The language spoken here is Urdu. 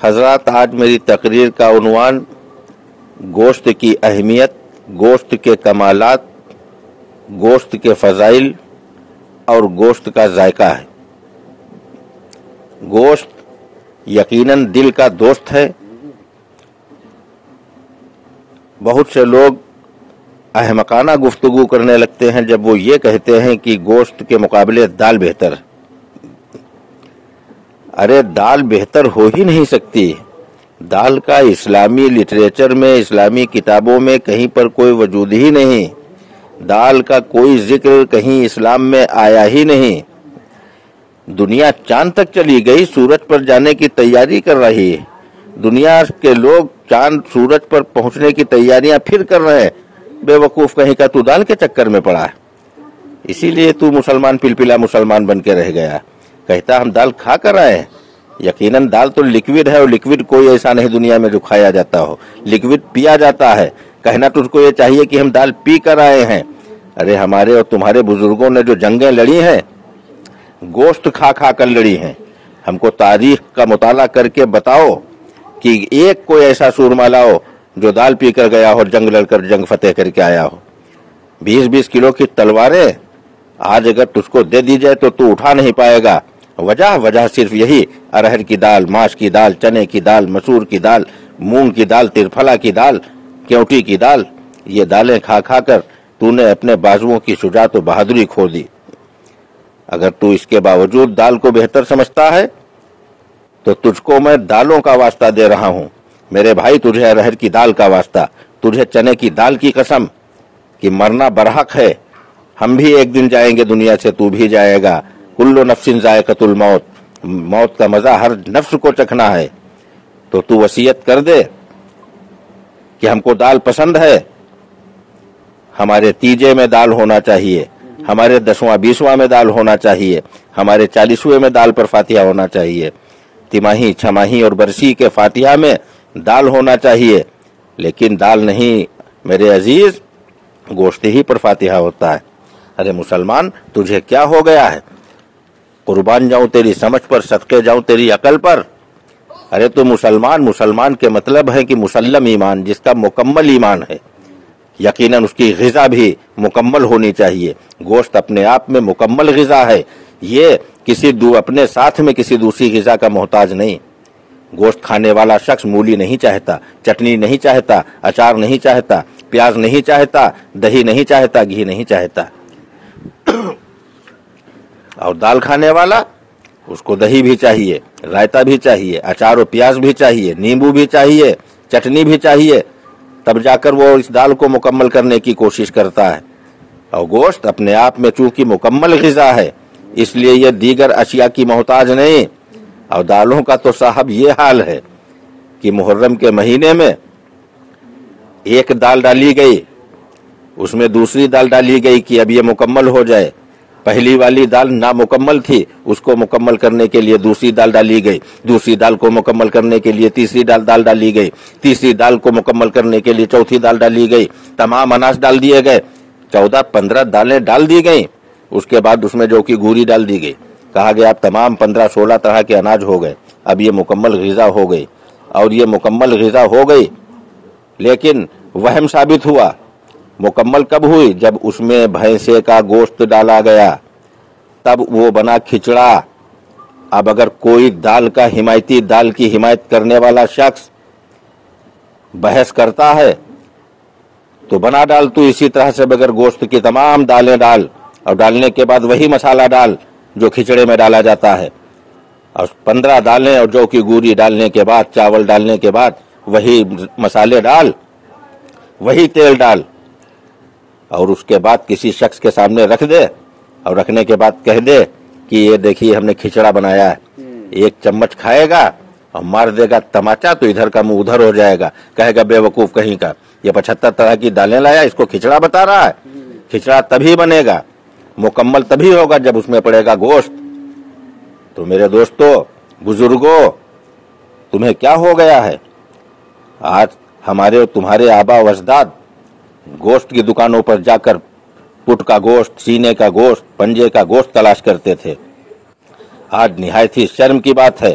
حضرات، آج میری تقریر کا عنوان گوشت کی اہمیت، گوشت کے کمالات، گوشت کے فضائل اور گوشت کا ذائقہ ہے۔ گوشت یقیناً دل کا دوست ہے۔ بہت سے لوگ احمقانہ گفتگو کرنے لگتے ہیں جب وہ یہ کہتے ہیں کہ گوشت کے مقابلے دال بہتر ہے۔ ارے دال بہتر ہو ہی نہیں سکتی۔ دال کا اسلامی لٹریچر میں، اسلامی کتابوں میں کہیں پر کوئی وجود ہی نہیں۔ دال کا کوئی ذکر کہیں اسلام میں آیا ہی نہیں۔ دنیا چاند تک چلی گئی، سورج پر جانے کی تیاری کر رہی ہے۔ دنیا کے لوگ چاند سورج پر پہنچنے کی تیاریاں پھر کر رہے ہیں۔ بے وقوف کہیں کا تو دال کے چکر میں پڑا ہے، اسی لیے تو مسلمان پلپلا مسلمان بن کے رہ گیا۔ کہتا ہم دال کھا کر آئے ہیں۔ یقیناً دال تو لکوڈ ہے، اور لکوڈ کوئی ایسا نہیں دنیا میں جو کھایا جاتا ہو، لکوڈ پیا جاتا ہے۔ کہنا تجھ کو یہ چاہیے کہ ہم دال پی کر آئے ہیں۔ ارے ہمارے اور تمہارے بزرگوں نے جو جنگیں لڑی ہیں گوشت کھا کھا کر لڑی ہیں۔ ہم کو تاریخ کا مطالعہ کر کے بتاؤ کہ ایک کوئی ایسا سورما لاؤ جو دال پی کر گیا ہو، جنگ لڑ کر جنگ فتح کر کے آیا ہو۔ 20-20 کلو کی تلواریں آج اگر تجھ کو دے دی جائے تو تو اٹھا نہیں پائے گا۔ وجہ صرف یہی، ارہر کی دال، ماش کی دال، چنے کی دال، مسور کی دال، مونگ کی دال، ترفلا کی دال، کیوٹی کی دال، یہ دالیں کھا کھا کر تو نے اپنے بازوؤں کی شجاعت و بہادری کھو دی۔ اگر تو اس کے باوجود دال کو بہتر سمجھتا ہے تو تجھ کو میں دالوں کا واسطہ دے رہا ہوں۔ میرے بھائی، تجھے ارہر کی دال کا واسطہ، تجھے چنے کی دال کی قسم کہ مرنا برحق ہے۔ ہم بھی ایک دن جائیں گے دنیا سے، تو بھی جائے گا۔ کل نفس ذائقۃ الموت، موت کا مزہ ہر نفس کو چکھنا ہے۔ تو وصیت کر دے کہ ہم کو دال پسند ہے، ہمارے تیجے میں دال ہونا چاہیے، ہمارے 10واں 20واں میں دال ہونا چاہیے، ہمارے 40ویں میں دال پر فاتحہ ہونا چاہیے، تماہی، چھماہی اور برسی کے فاتحہ میں دال ہونا چاہیے۔ لیکن دال نہیں میرے عزیز، گوشت ہی پر فاتحہ ہوتا ہے۔ ارے مسلمان، تجھے کیا ہو گیا ہے؟ قربان جاؤں تیری سمجھ پر، صدقے جاؤں تیری عقل پر۔ ارے تو مسلمان کے مطلب ہے کہ مسلم ایمان، جس کا مکمل ایمان ہے۔ یقیناً اس کی غذا بھی مکمل ہونی چاہیے۔ گوشت اپنے آپ میں مکمل غذا ہے، یہ اپنے ساتھ میں کسی دوسری غذا کا محتاج نہیں۔ گوشت کھانے والا شخص مولی نہیں چاہتا، چٹنی نہیں چاہتا، اچار نہیں چاہتا، پیاز نہیں چاہتا، دہی نہیں چاہتا، گھی نہیں چاہتا۔ اور دال کھانے والا، اس کو دہی بھی چاہیے، رائتا بھی چاہیے، اچار و پیاز بھی چاہیے، نیمبو بھی چاہیے، چٹنی بھی چاہیے، تب جا کر وہ اس دال کو مکمل کرنے کی کوشش کرتا ہے۔ اور گوشت اپنے آپ میں چونکہ مکمل غذا ہے، اس لیے یہ دیگر اشیاء کی محتاج نہیں۔ اور دالوں کا تو صاحب یہ حال ہے کہ محرم کے مہینے میں ایک دال ڈالی گئی، اس میں دوسری دال ڈالی گئی کہ اب یہ مکمل ہو جائے۔ پہلی والی دال نامکمل تھی، اس کو مکمل کرنے کے لیے دوسری دال ڈالی گئی، دوسری دال کو مکمل کرنے کے لیے تیسری دال ڈالی گئی، تیسری دال کو مکمل کرنے کے لیے چوتھی دال ڈالی گئی، تمام اناج ڈال دیے گئے، 14-15 دالیں ڈال دی گئیں۔ اس کے بعد اس میں جو کہ گوری ڈال دی گئی، کہا گیا اب تمام 15-16 طرح کے اناج ہو گئے، اب یہ مکمل غذا ہو گئی۔ اور یہ مکمل غذا ہو گئی، لیکن وہم ثابت ہوا۔ مکمل کب ہوئی؟ جب اس میں بھینسے کا گوشت ڈالا گیا، تب وہ بنا کھچڑا۔ اب اگر کوئی دال کا حمایتی، دال کی حمایت کرنے والا شخص بحث کرتا ہے تو بنا ڈال تو اسی طرح سے بغیر گوشت کی تمام دالیں ڈال، اور ڈالنے کے بعد وہی مسالہ ڈال جو کھچڑے میں ڈالا جاتا ہے، اور 15 دالیں اور جو کی گوری ڈالنے کے بعد، چاول ڈالنے کے بعد وہی مسالے ڈال، وہی تیل ڈال، اور اس کے بعد کسی شخص کے سامنے رکھ دے، اور رکھنے کے بعد کہہ دے کہ یہ دیکھیے ہم نے کھچڑا بنایا ہے۔ ایک چمچ کھائے گا اور مار دے گا تماچا تو ادھر کا منہ ادھر ہو جائے گا، کہے گا بے وقوف کہیں کا، یہ 75 طرح کی دالیں لایا، اس کو کھچڑا بتا رہا ہے۔ کھچڑا تبھی بنے گا، مکمل تبھی ہوگا جب اس میں پڑے گا گوشت۔ تو میرے دوستو، بزرگوں، تمہیں کیا ہو گیا ہے؟ آج ہمارے اور تمہارے آبا و اجداد گوشت کی دکانوں پر جا کر پٹ کا گوشت، سینے کا گوشت، پنجے کا گوشت تلاش کرتے تھے۔ آج نہایت ہی شرم کی بات ہے